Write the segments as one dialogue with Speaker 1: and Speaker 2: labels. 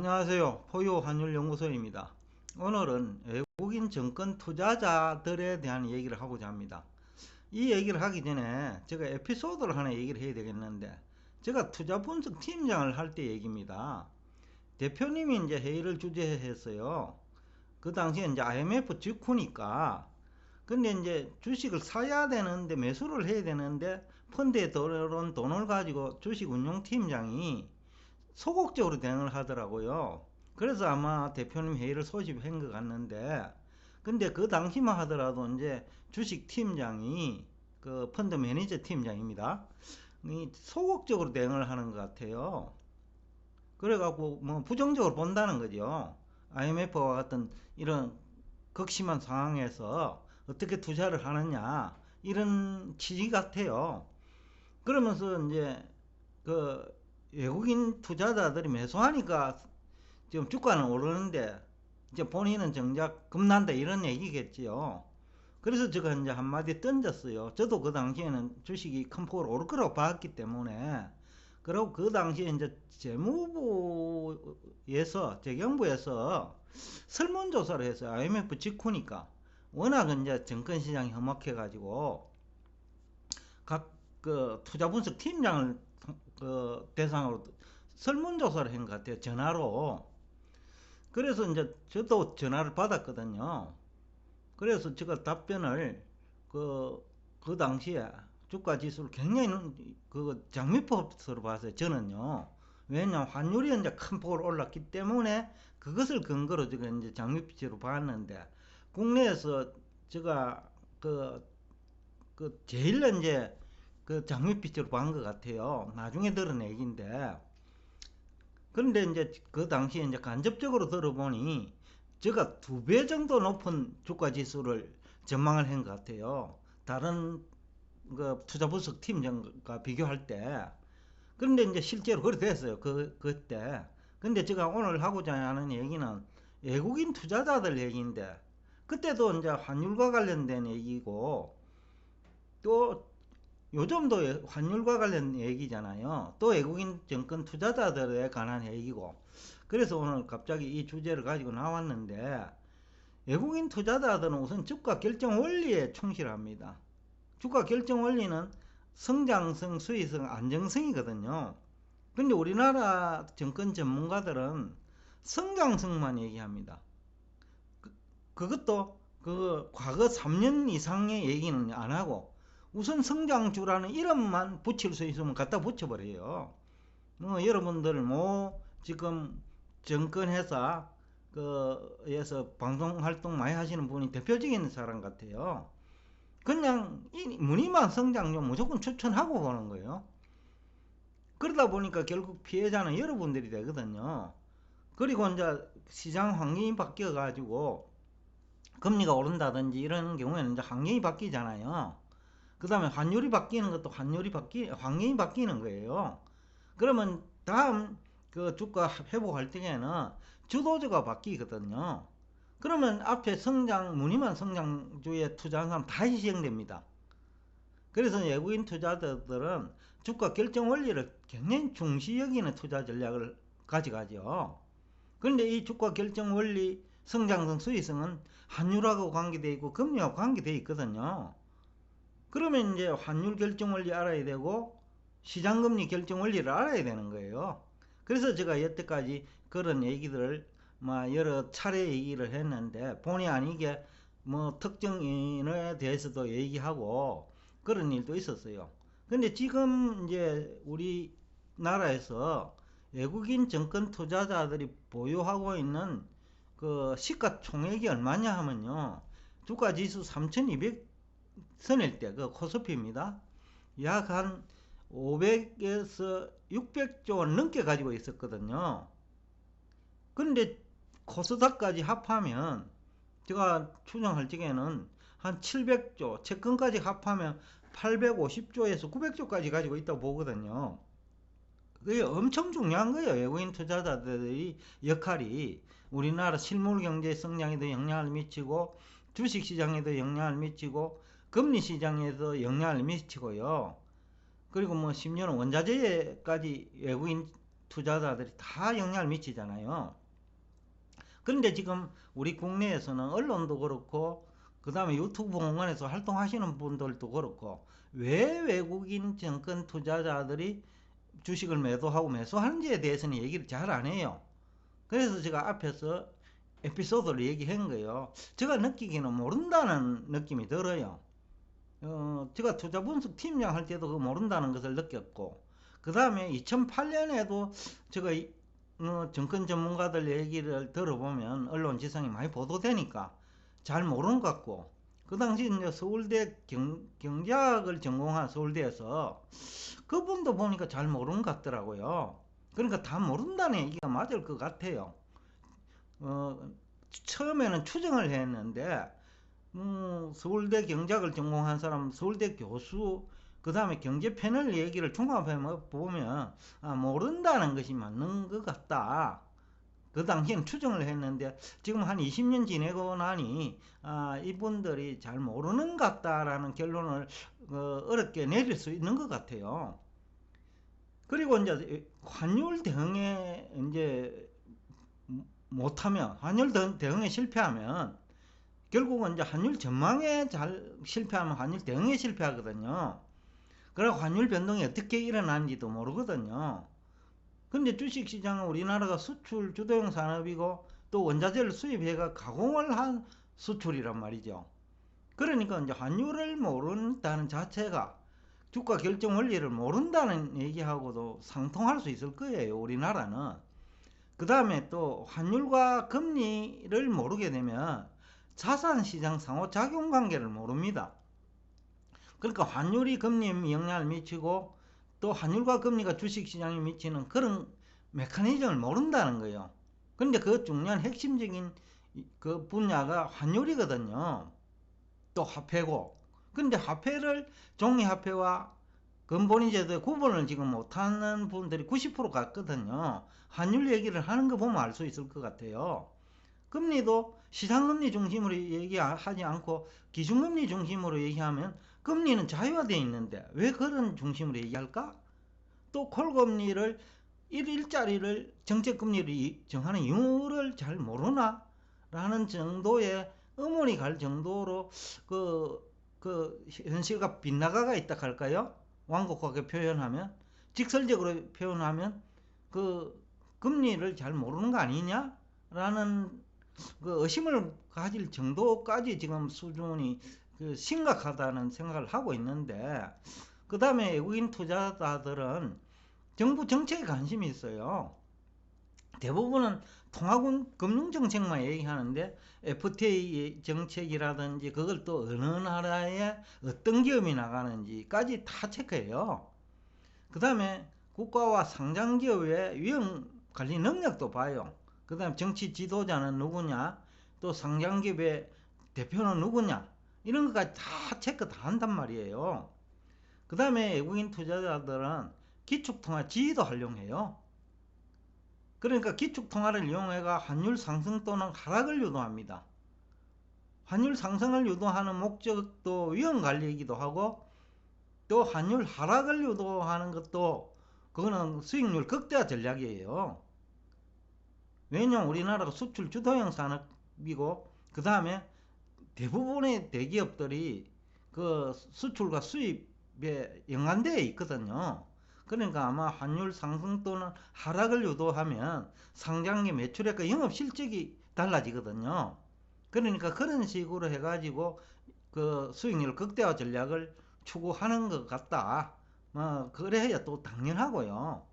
Speaker 1: 안녕하세요. 포유환율연구소입니다. 오늘은 외국인 정권 투자자들에 대한 얘기를 하고자 합니다. 이 얘기를 하기 전에 제가 에피소드를 하나 얘기를 해야 되겠는데, 제가 투자 분석 팀장을 할 때 얘기입니다. 대표님이 이제 회의를 주재했어요. 그 당시에 이제 IMF 직후니까. 근데 이제 주식을 사야 되는데, 매수를 해야 되는데, 펀드에 들어온 돈을 가지고 주식 운용팀장이 소극적으로 대응을 하더라고요. 그래서 아마 대표님 회의를 소집한 것 같는데, 근데 그 당시만 하더라도 이제 주식 팀장이, 그 펀드 매니저 팀장입니다, 이 소극적으로 대응을 하는 것 같아요. 그래갖고 뭐 부정적으로 본다는 거죠. IMF와 같은 이런 극심한 상황에서 어떻게 투자를 하느냐, 이런 취지 같아요. 그러면서 이제 그 외국인 투자자들이 매수하니까 지금 주가는 오르는데, 이제 본인은 정작 급난다, 이런 얘기겠지요. 그래서 제가 이제 한마디 던졌어요. 저도 그 당시에는 주식이 큰 폭으로 오를 거라고 봤기 때문에. 그리고 그 당시에 이제 재무부에서, 재경부에서 설문조사를 했어요. IMF 직후니까. 워낙 이제 정권시장이 험악해가지고 각 그 투자 분석 팀장을 그 대상으로 설문조사를 한 것 같아요. 전화로. 그래서 이제 저도 전화를 받았거든요. 그래서 제가 답변을 그 당시에 주가 지수를 굉장히 그 장미법으로 봤어요. 저는요. 왜냐하면 환율이 이제 큰 폭으로 올랐기 때문에 그것을 근거로 제가 이제 장미빛으로 봤는데, 국내에서 제가 제일 이제 그 장밋빛으로 본 것 같아요. 나중에 들은 얘기인데, 그런데 이제 그 당시에 이제 간접적으로 들어보니 제가 2배 정도 높은 주가 지수를 전망을 한 것 같아요. 다른 그 투자 분석 팀과 비교할 때. 그런데 이제 실제로 그렇게 됐어요. 그때. 근데 제가 오늘 하고자 하는 얘기는 외국인 투자자들 얘기인데, 그때도 이제 환율과 관련된 얘기고, 또 요즘도 환율과 관련 얘기잖아요. 또 외국인 정권 투자자들에 관한 얘기고. 그래서 오늘 갑자기 이 주제를 가지고 나왔는데, 외국인 투자자들은 우선 주가 결정 원리에 충실합니다. 주가 결정 원리는 성장성, 수익성, 안정성이거든요. 근데 우리나라 정권 전문가들은 성장성만 얘기합니다. 그것도 그 과거 3년 이상의 얘기는 안 하고, 우선 성장주라는 이름만 붙일 수 있으면 갖다 붙여버려요. 뭐 여러분들 뭐 지금 정권회사 그에서 방송활동 많이 하시는 분이 대표적인 사람 같아요. 그냥 이 무늬만 성장주 무조건 추천하고 보는 거예요. 그러다 보니까 결국 피해자는 여러분들이 되거든요. 그리고 이제 시장 환경이 바뀌어 가지고 금리가 오른다든지 이런 경우에는 이제 환경이 바뀌잖아요. 그 다음에 환율이 바뀌는 것도 환경이 바뀌는 거예요. 그러면 다음 그 주가 회복할 때에는 주도주가 바뀌거든요. 그러면 앞에 무늬만 성장주에 투자한 사람 다 희생됩니다. 그래서 외국인 투자자들은 주가 결정 원리를 굉장히 중시 여기는 투자 전략을 가져가죠. 그런데 이 주가 결정 원리, 성장성, 수익성은 환율하고 관계되어 있고 금리하고 관계되어 있거든요. 그러면 이제 환율 결정 원리 알아야 되고 시장금리 결정 원리를 알아야 되는 거예요. 그래서 제가 여태까지 그런 얘기들을 여러 차례 얘기를 했는데, 본의 아니게 뭐 특정인에 대해서도 얘기하고 그런 일도 있었어요. 근데 지금 이제 우리나라에서 외국인 정권 투자자들이 보유하고 있는 그 시가총액이 얼마냐 하면요, 주가지수 3200선일 때 그 코스피입니다. 약 한 500에서 600조 원 넘게 가지고 있었거든요. 근데 코스닥까지 합하면 제가 추정할 적에는 한 700조, 채권까지 합하면 850조에서 900조까지 가지고 있다고 보거든요. 그게 엄청 중요한 거예요. 외국인 투자자들의 역할이 우리나라 실물 경제 성장에도 영향을 미치고, 주식 시장에도 영향을 미치고, 금리 시장에도 영향을 미치고요. 그리고 뭐 심지어는 원자재까지 외국인 투자자들이 다 영향을 미치잖아요. 그런데 지금 우리 국내에서는 언론도 그렇고 그 다음에 유튜브 공간에서 활동하시는 분들도 그렇고 왜 외국인 정권 투자자들이 주식을 매도하고 매수하는지에 대해서는 얘기를 잘 안 해요. 그래서 제가 앞에서 에피소드를 얘기한 거예요. 제가 느끼기는 모른다는 느낌이 들어요. 제가 투자 분석 팀장 할 때도 그 모른다는 것을 느꼈고, 그 다음에 2008년에도 제가 정권 전문가들 얘기를 들어보면 언론 지상에 많이 보도되니까 잘 모르는 것 같고, 그 당시 이제 서울대 경제학을 전공한 서울대에서 그분도 보니까 잘 모르는 것 같더라고요. 그러니까 다 모른다는 얘기가 맞을 것 같아요. 처음에는 추정을 했는데 서울대 경제학을 전공한 사람, 서울대 교수, 그 다음에 경제 패널 얘기를 종합해 보면 모른다는 것이 맞는 것 같다. 그 당시에는 추정을 했는데 지금 한 20년 지내고 나니 이분들이 잘 모르는 것 같다라는 결론을 어렵게 내릴 수 있는 것 같아요. 그리고 이제 환율 대응에 이제 못하면, 환율 대응에 실패하면 결국은 이제 환율 전망에 잘 실패하면 환율 대응에 실패하거든요. 그래 환율 변동이 어떻게 일어나는지도 모르거든요. 근데 주식시장은 우리나라가 수출 주도형 산업이고 또 원자재를 수입해가 가공을 한 수출이란 말이죠. 그러니까 이제 환율을 모른다는 자체가 주가 결정 원리를 모른다는 얘기하고도 상통할 수 있을 거예요, 우리나라는. 그 다음에 또 환율과 금리를 모르게 되면 자산시장 상호작용 관계를 모릅니다. 그러니까 환율이 금리에 영향을 미치고 또 환율과 금리가 주식시장에 미치는 그런 메커니즘을 모른다는 거예요. 그런데 그 중요한 핵심적인 그 분야가 환율이거든요. 또 화폐고. 근데 화폐를 종이화폐와 근본위 제도의 구분을 지금 못하는 분들이 90% 같거든요. 환율 얘기를 하는 거 보면 알 수 있을 것 같아요. 금리도 시장금리 중심으로 얘기하지 않고 기준금리 중심으로 얘기하면 금리는 자유화되어 있는데 왜 그런 중심으로 얘기할까? 또 콜금리를 1일짜리를 정책금리를 정하는 이유를 잘 모르나? 라는 정도의 의문이 갈 정도로 그 현실과 빗나가가 있다 할까요? 완곡하게 표현하면, 직설적으로 표현하면 그 금리를 잘 모르는 거 아니냐? 라는 그 의심을 가질 정도까지 지금 수준이 심각하다는 생각을 하고 있는데, 그 다음에 외국인 투자자들은 정부 정책에 관심이 있어요. 대부분은 통화군 금융정책만 얘기하는데 FTA 정책이라든지 그걸 또 어느 나라에 어떤 기업이 나가는지까지 다 체크해요. 그 다음에 국가와 상장기업의 위험관리 능력도 봐요. 그 다음에 정치 지도자는 누구냐, 또 상장기업의 대표는 누구냐, 이런 것까지 다 체크 다 한단 말이에요. 그 다음에 외국인 투자자들은 기축통화 지위도 활용해요. 그러니까 기축통화를 이용해가 환율 상승 또는 하락을 유도합니다. 환율 상승을 유도하는 목적도 위험관리이기도 하고 또 환율 하락을 유도하는 것도 그거는 수익률 극대화 전략이에요. 왜냐면 우리나라가 수출 주도형 산업이고 그 다음에 대부분의 대기업들이 그 수출과 수입에 연관되어 있거든요. 그러니까 아마 환율 상승 또는 하락을 유도하면 상장기 매출액과 영업 실적이 달라지거든요. 그러니까 그런 식으로 해가지고 그 수익률 극대화 전략을 추구하는 것 같다. 그래야 또 당연하고요.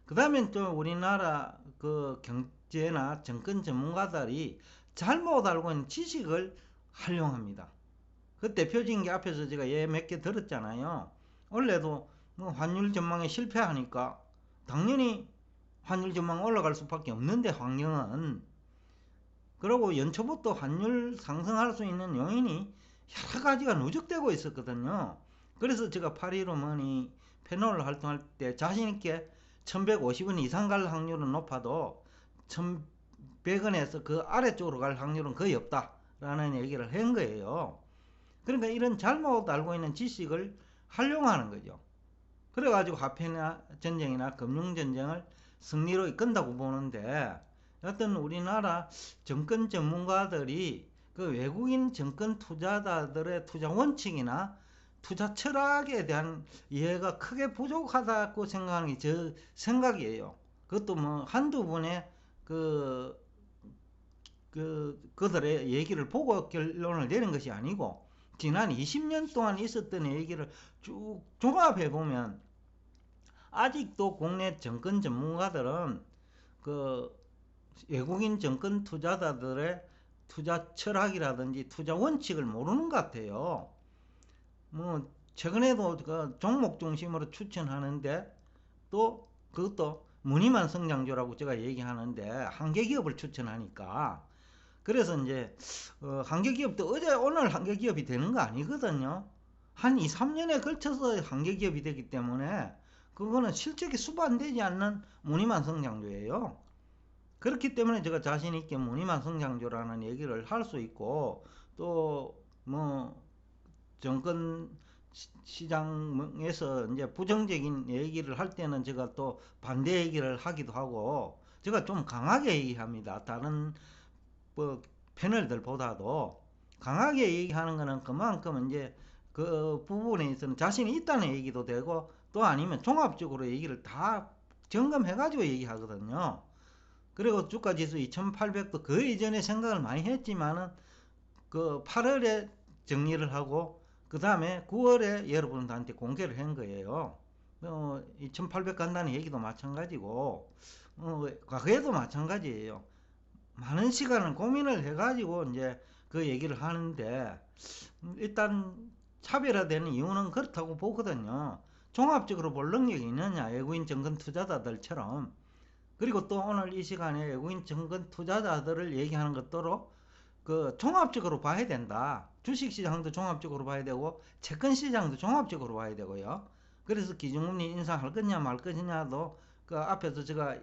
Speaker 1: 그 다음에 또 우리나라 그 경제나 정권 전문가들이 잘못 알고 있는 지식을 활용합니다. 그 대표적인 게 앞에서 제가 몇 개 들었잖아요. 원래도 환율 전망에 실패하니까 당연히 환율 전망 올라갈 수밖에 없는데 환경은, 그리고 연초부터 환율 상승할 수 있는 요인이 여러 가지가 누적되고 있었거든요. 그래서 제가 8.15머니 패널 활동할 때 자신있게 1150원 이상 갈 확률은 높아도 1100원에서 그 아래쪽으로 갈 확률은 거의 없다 라는 얘기를 한 거예요. 그러니까 이런 잘못 알고 있는 지식을 활용하는 거죠. 그래가지고 화폐나 전쟁이나 금융전쟁을 승리로 이끈다고 보는데, 여하튼 우리나라 정권 전문가들이 그 외국인 정권 투자자들의 투자 원칙이나 투자 철학에 대한 이해가 크게 부족하다고 생각하는 게 제 생각이에요. 그것도 뭐 한두 분의 그들의 얘기를 보고 결론을 내린 것이 아니고, 지난 20년 동안 있었던 얘기를 쭉 종합해 보면 아직도 국내 정권 전문가들은 그 외국인 정권 투자자들의 투자 철학이라든지 투자 원칙을 모르는 것 같아요. 뭐 최근에도 그 종목 중심으로 추천하는데, 또 그것도 무늬만 성장주라고 제가 얘기하는데 한계기업을 추천하니까, 그래서 이제 한계기업도 어제 오늘 한계기업이 되는 거 아니거든요. 한 2, 3년에 걸쳐서 한계기업이 되기 때문에 그거는 실적이 수반되지 않는 무늬만 성장주예요. 그렇기 때문에 제가 자신 있게 무늬만 성장주라는 얘기를 할 수 있고, 또 뭐 정권 시장에서 이제 부정적인 얘기를 할 때는 제가 또 반대 얘기를 하기도 하고, 제가 좀 강하게 얘기합니다. 다른 뭐 패널들보다도 강하게 얘기하는 거는 그만큼 이제 그 부분에 있어서는 자신이 있다는 얘기도 되고, 또 아니면 종합적으로 얘기를 다 점검해 가지고 얘기하거든요. 그리고 주가지수 2800도 그 이전에 생각을 많이 했지만은 그 8월에 정리를 하고 그 다음에 9월에 여러분들한테 공개를 한 거예요. 2800 간다는 얘기도 마찬가지고, 과거에도 마찬가지예요. 많은 시간을 고민을 해가지고 이제 그 얘기를 하는데, 일단 차별화되는 이유는 그렇다고 보거든요. 종합적으로 볼 능력이 있느냐, 외국인 정권 투자자들처럼. 그리고 또 오늘 이 시간에 외국인 정권 투자자들을 얘기하는 것도 그 종합적으로 봐야 된다. 주식시장도 종합적으로 봐야 되고 채권시장도 종합적으로 봐야 되고요. 그래서 기준금리 인상할 거냐 말 거냐도 그 앞에서 제가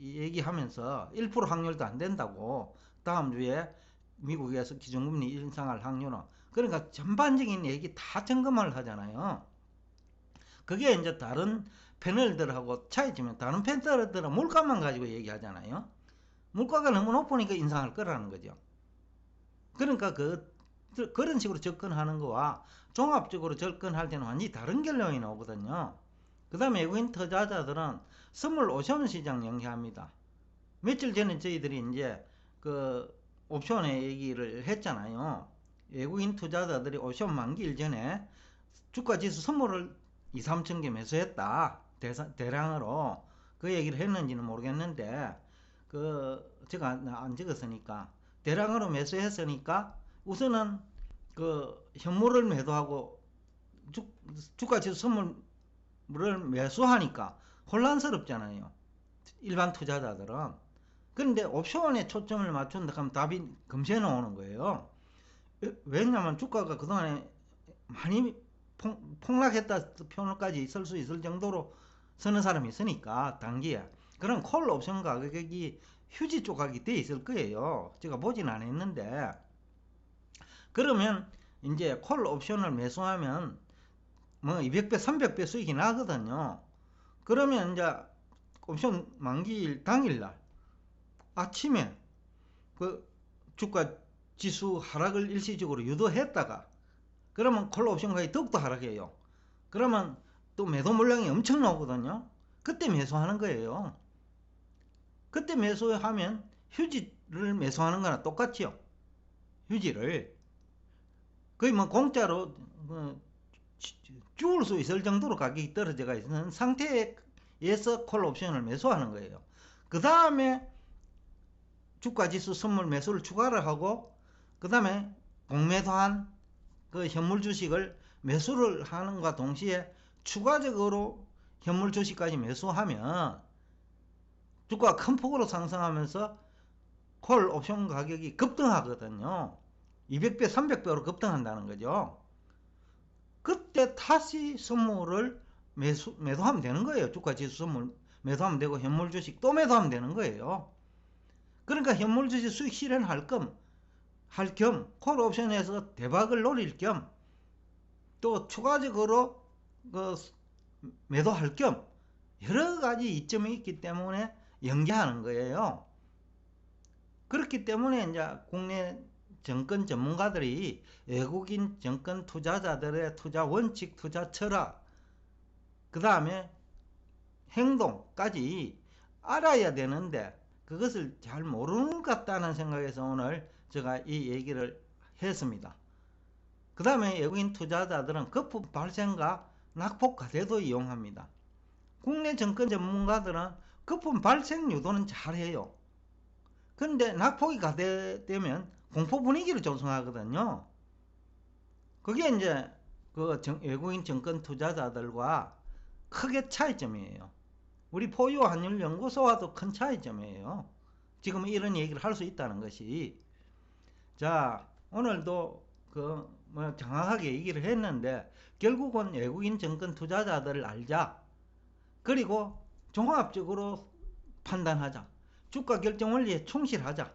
Speaker 1: 얘기하면서 1% 확률도 안 된다고, 다음 주에 미국에서 기준금리 인상할 확률은. 그러니까 전반적인 얘기 다 점검을 하잖아요. 그게 이제 다른 패널들하고 차이지만, 다른 패널들은 물가만 가지고 얘기하잖아요. 물가가 너무 높으니까 인상할 거라는 거죠. 그러니까 그런 식으로 접근하는 거와 종합적으로 접근할 때는 완전히 다른 결론이 나오거든요. 그 다음에 외국인 투자자들은 선물 옵션 시장 연계합니다. 며칠 전에 저희들이 이제 그 옵션의 얘기를 했잖아요. 외국인 투자자들이 옵션 만기일 전에 주가지수 선물을 2, 3천 개 매수했다. 대량으로. 그 얘기를 했는지는 모르겠는데, 제가 안 적었으니까. 대량으로 매수했으니까 우선은 그 현물을 매도하고 주가지수 선물을 매수하니까 혼란스럽잖아요. 일반 투자자들은. 그런데 옵션에 초점을 맞춘다 하면 답이 금세 나오는 거예요. 왜냐하면 주가가 그동안에 많이 폭락했다 표현까지 있을 수 있을 정도로 서는 사람이 있으니까, 단기에. 그럼 콜 옵션 가격이 휴지 조각이 돼 있을 거예요. 제가 보진 않았는데. 그러면 이제 콜 옵션을 매수하면 뭐 200배, 300배 수익이 나거든요. 그러면 이제 옵션 만기일 당일날 아침에 그 주가 지수 하락을 일시적으로 유도했다가, 그러면 콜 옵션 가격이 더욱더 하락해요. 그러면 또 매도 물량이 엄청 나오거든요. 그때 매수하는 거예요. 그때 매수하면 휴지를 매수하는 거나 똑같죠. 휴지를 거의 뭐 공짜로 주울 수 있을 정도로 가격이 떨어져 있는 상태에서 콜 옵션을 매수하는 거예요. 그 다음에 주가지수 선물 매수를 추가를 하고, 그 다음에 공매도한 그 현물 주식을 매수를 하는 것과 동시에 추가적으로 현물 주식까지 매수하면 주가가 큰 폭으로 상승하면서 콜 옵션 가격이 급등하거든요. 200배, 300배로 급등한다는 거죠. 그때 다시 선물을 매도하면 되는 거예요. 주가 지수 선물 매도하면 되고, 현물 주식 또 매도하면 되는 거예요. 그러니까 현물 주식 수익 실현할 겸 콜 옵션에서 대박을 노릴 겸, 또 추가적으로 매도할 겸 여러 가지 이점이 있기 때문에 연계하는 거예요. 그렇기 때문에 이제 국내 정권 전문가들이 외국인 정권 투자자들의 투자 원칙, 투자 철학, 그 다음에 행동까지 알아야 되는데 그것을 잘 모르는 것 같다는 생각에서 오늘 제가 이 얘기를 했습니다. 그 다음에 외국인 투자자들은 거품 발생과 낙폭 과대도 이용합니다. 국내 정권 전문가들은 거품 발생 유도는 잘해요. 근데 낙폭이 과대되면 공포 분위기를 조성하거든요. 그게 이제 그 외국인 정권 투자자들과 크게 차이점이에요. 우리 포유 환율 연구소와도 큰 차이점이에요. 지금 이런 얘기를 할 수 있다는 것이. 자, 오늘도 정확하게 얘기를 했는데 결국은 외국인 정권 투자자들을 알자. 그리고 종합적으로 판단하자. 주가 결정 원리에 충실하자.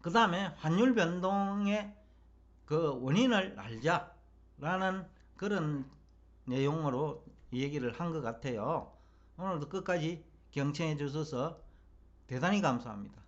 Speaker 1: 그 다음에 환율 변동의 그 원인을 알자. 라는 그런 내용으로 얘기를 한 것 같아요. 오늘도 끝까지 경청해 주셔서 대단히 감사합니다.